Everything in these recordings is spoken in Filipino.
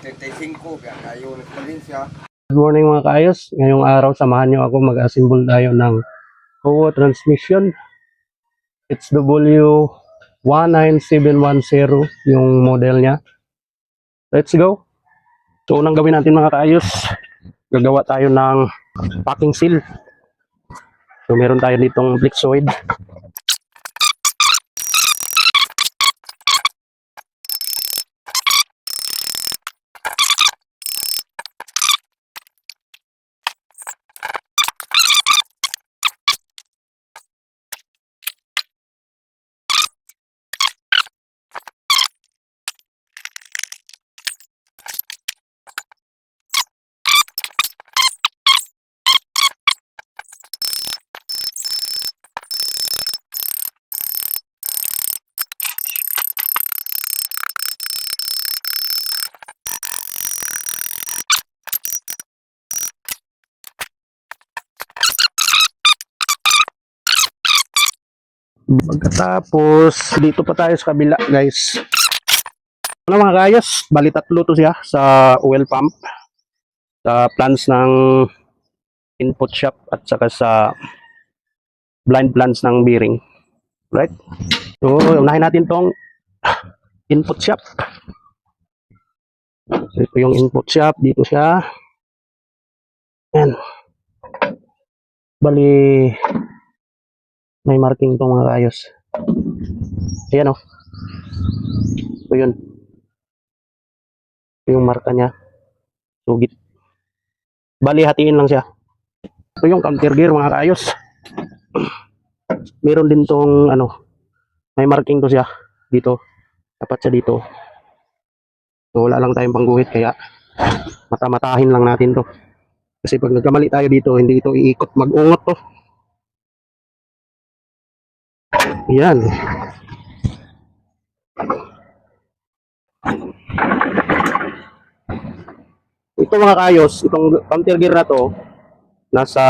35 kaya kayo ng probinsya. Good morning mga kaayos. Ngayong araw, samahan nyo ako mag-assemble tayo ng Howo transmission. It's W19710 yung model niya. Let's go. So unang gawin natin mga kaayos, gagawa tayo ng packing seal. So meron tayo ditong Flexoid. Pagkatapos, dito pa tayo sa kabila guys. Ano mga kaayos, bali tatlo to siya sa oil pump, sa plants ng input shop at saka sa blind plants ng bearing. Right? So, unahin natin tong input shop. So, ito yung input shop, dito siya. Ayan. Bali, may marking tong mga kaayos. Ayan o. Ito yun. Ito yung marka niya. Sugit. Bali, hatiin lang siya. Ito yung counter gear mga kaayos. Meron din tong may marking to siya dito. Dapat siya dito. So wala lang tayong pangguhit kaya mata-matahin lang natin to. Kasi pag nagkamali tayo dito, hindi ito iikot, mag-ungot to. Yan. Ito mga kaayos, itong counter gear na to nasa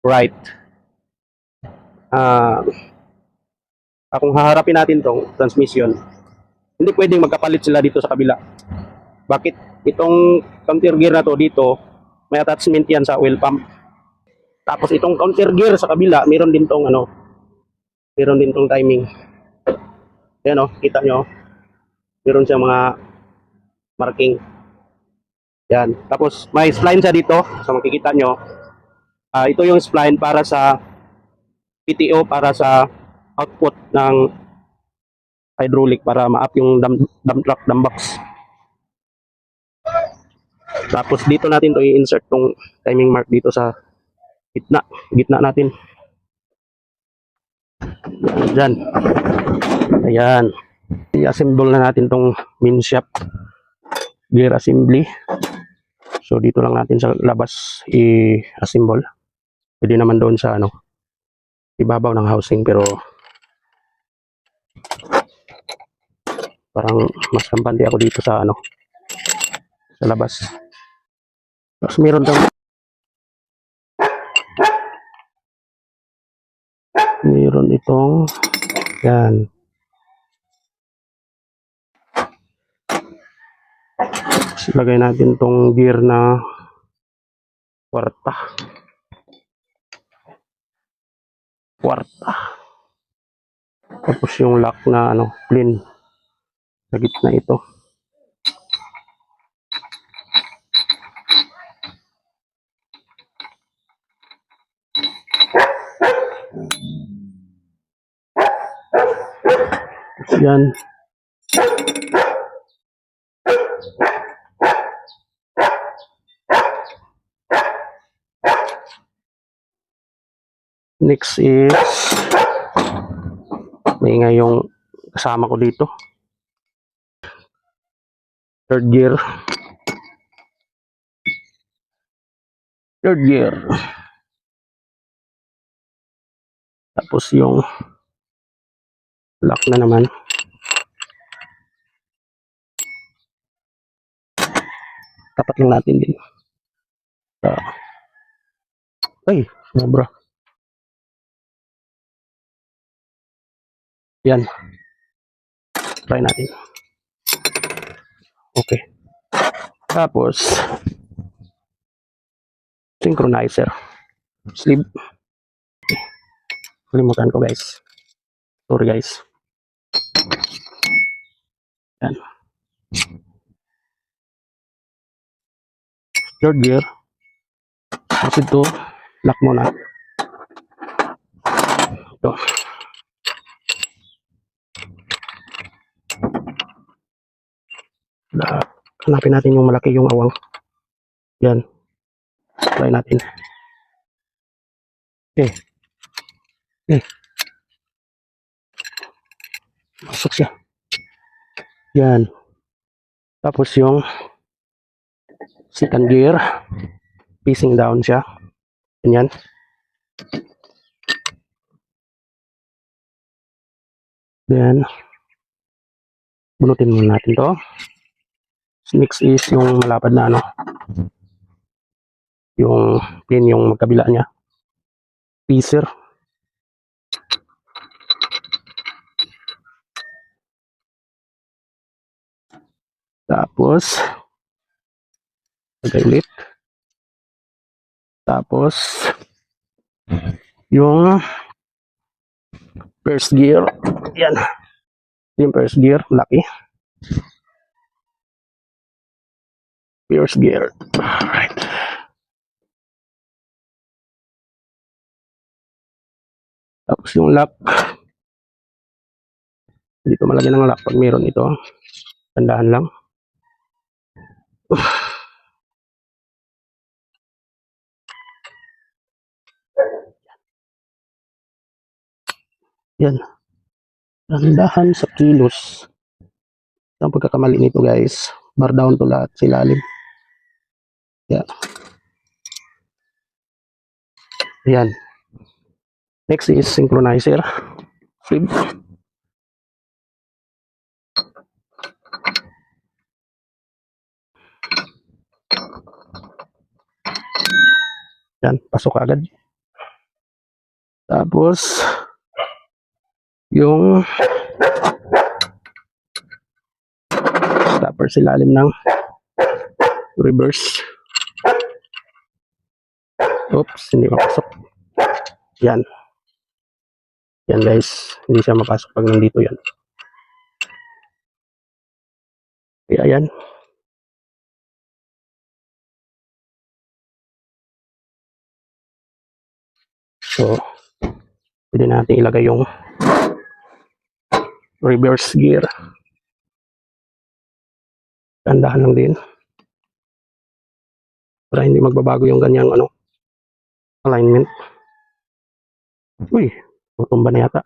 right. Kung haharapin natin tong transmission, hindi pwedeng magkapalit sila dito sa kabila. Bakit? Itong counter gear na to dito, may attachment yan sa oil pump. Tapos itong counter gear sa kabila, meron din tong meron din tong timing. Ayan kita nyo. Meron siyang mga marking. Yan. Tapos may spline siya dito, sa makikita nyo. Ito yung spline para sa PTO, para sa output ng hydraulic para ma-up yung dump truck, dump box. Tapos dito natin to i-insert tong timing mark dito sa gitna natin. Diyan. Ayan. I-assemble na natin tong main shaft gear assembly. So dito lang natin sa labas i-assemble. Pwede naman doon sa ibabaw ng housing, pero parang mas kampante ako dito sa sa labas. Tapos meron itong yan. Tapos ilagay natin tong gear na kwarta. Tapos yung lock na plain sa gitna ito. Yan. Next is may nga yung kasama ko dito. Third gear. Tapos yung lock na naman. Tapat lang natin din. Ay, sobra. Yan. Try natin. Okay. Tapos, synchronizer. Sleeve. Kalimutan ko guys. Sorry guys. Yan. Third gear. Tapos ito, lock muna. Ito. Hanapin natin yung malaki yung awang. Yan. Try natin. Okay. Okay. Masuk siya. Yan. Tapos yung second gear. Piecing down siya. Ganyan. Then, bunutin muna natin to. Next is yung malapad na ano. Yung pin yung magkabila niya. Piecer. Tapos, lagay ulit. Tapos, yung first gear. Yan. Yung first gear, laki. First gear. Alright. Tapos yung lock. Dito malagyan ng lock pag meron ito. Tandahan lang. Yan. Tandahan sa kilos. Ang pagkakamali nito guys. Bar down to lahat sa ilalim. Yan. Yan. Next is synchronizer. Flip. Yan, pasok agad. Tapos yung stopper sa ilalim ng reverse. Oops, hindi mapasok. Yan. Yan guys, hindi siya mapasok pag nandito yan. Kaya yan. So, pwede natin ilagay yung reverse gear. Tandahan lang din. Para hindi magbabago yung ganyang ano, alignment. Uy, tutumba na yata.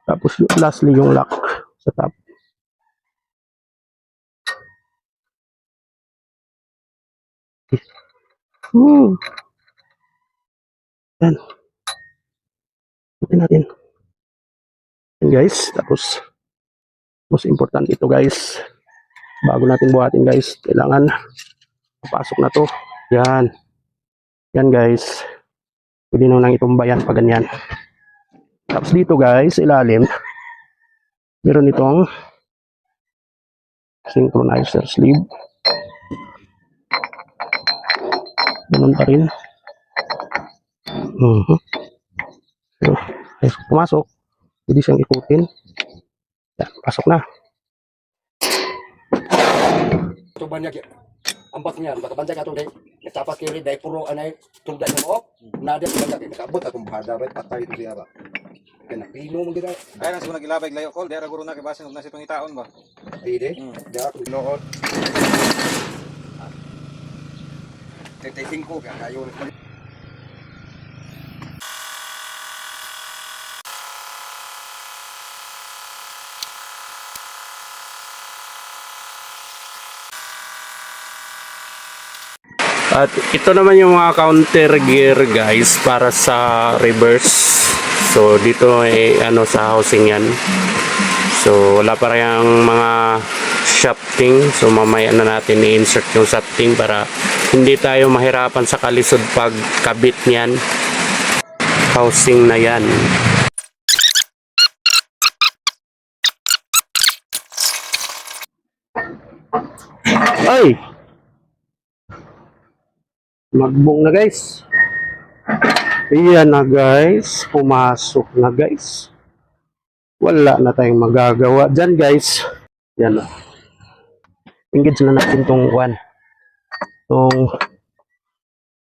Tapos lastly yung lock sa top. Yan. Tingnan natin. Yan guys. Tapos, most important ito guys. Bago natin buhatin guys, kailangan papasok na to. Yan. Yan guys. Pwede nyo nang itumba yan pag ganyan. Tapos dito guys, ilalim, meron itong synchronizer sleeve. Ganun pa rin. So, pumasok. Pwede siyang ikutin. Yan, pasok na. Ito ba niya, ambak niya, baka bantay ka itong day, natapat kayo rin, dahil puro anay, tulda sa mo, nadat ka niya, nakabot akong bahada, patay ito siya ba? Kaya napino mo gina. Ay, nang siguro nagilabay layo call, dera guro na kibasin og nasi itong itaon ba? Hindi, dahil ako noon. 35 kaya kayo ni At ito naman yung mga counter gear guys para sa reverse. So dito ay ano sa housing yan. So wala pa yung mga shafting. So mamaya na natin i-insert yung shafting para hindi tayo mahirapan sa kalisod pag kabit niyan. Housing na yan. Ay! Magbong na guys. Iyan na guys. Pumasok na guys. Wala na tayong magagawa dyan guys. Yan na. Engage na natin tong one. Tong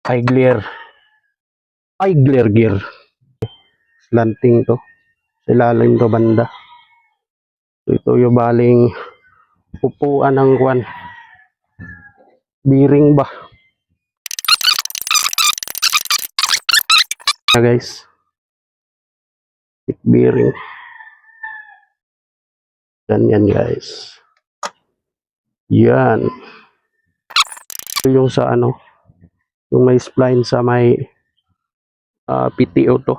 eye glare. Eye glare gear. Slanting to. Sa ilalim to banda. Ito yung baling upuan ng one. Bearing ba? Guys. Bearing. Yan guys. Yan. Ito yung sa ano, yung may spline sa may PTO to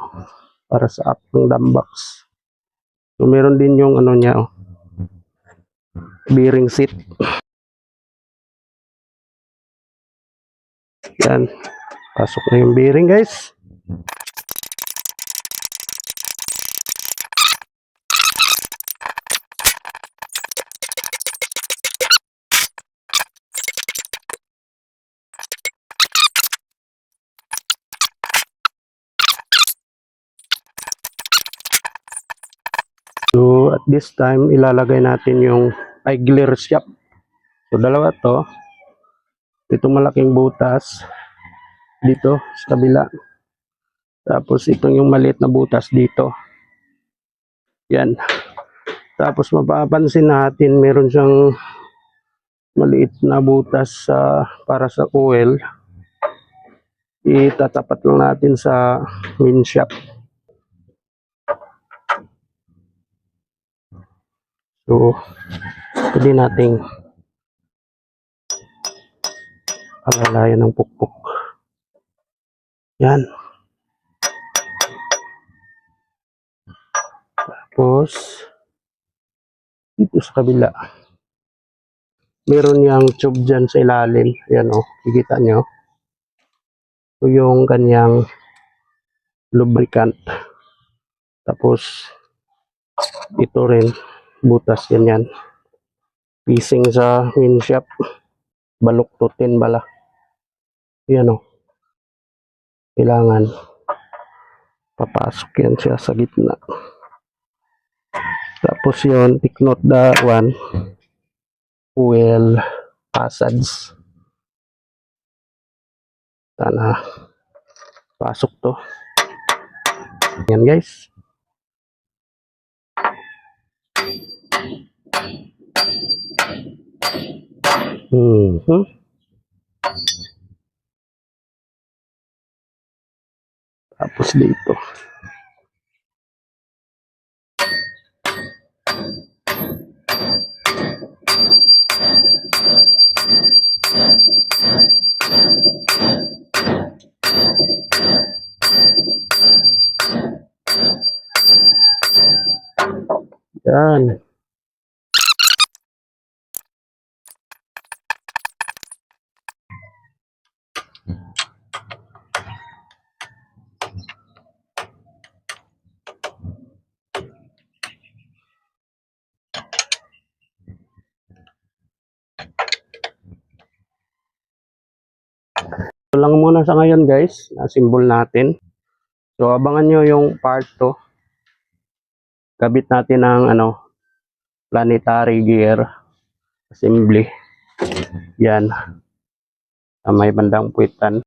para sa ating dumbox. So meron din yung ano niya, oh, bearing seat. Yan. Pasok na yung bearing guys. So, at this time, ilalagay natin yung eye glare shop. So, dalawa to. Itong malaking butas dito sa kabila. Tapos, itong yung maliit na butas dito. Yan. Tapos, mapapansin natin, meron siyang maliit na butas para sa oil. Itatapat lang natin sa main shop. So, pwede nating alalayan ng pukpuk. Yan. Tapos, dito sa kabila, meron yung tube dyan sa ilalim. Yan o, kikita nyo. Ito yung kanyang lubricant. Tapos, ito rin, butas yan. Pising sa windshield. Baluktutin bala. Yan o. Kailangan papasok yan siya sa gitna. Tapos yun, take note the one, fuel hazards. Sana pasok to. Yan guys. Tapos dito. Yan. Ito lang muna sa ngayon guys, na-symbol natin. So abangan nyo yung part 2. Kabit natin ang planetary gear assembly. Yan. May bandang puwitan.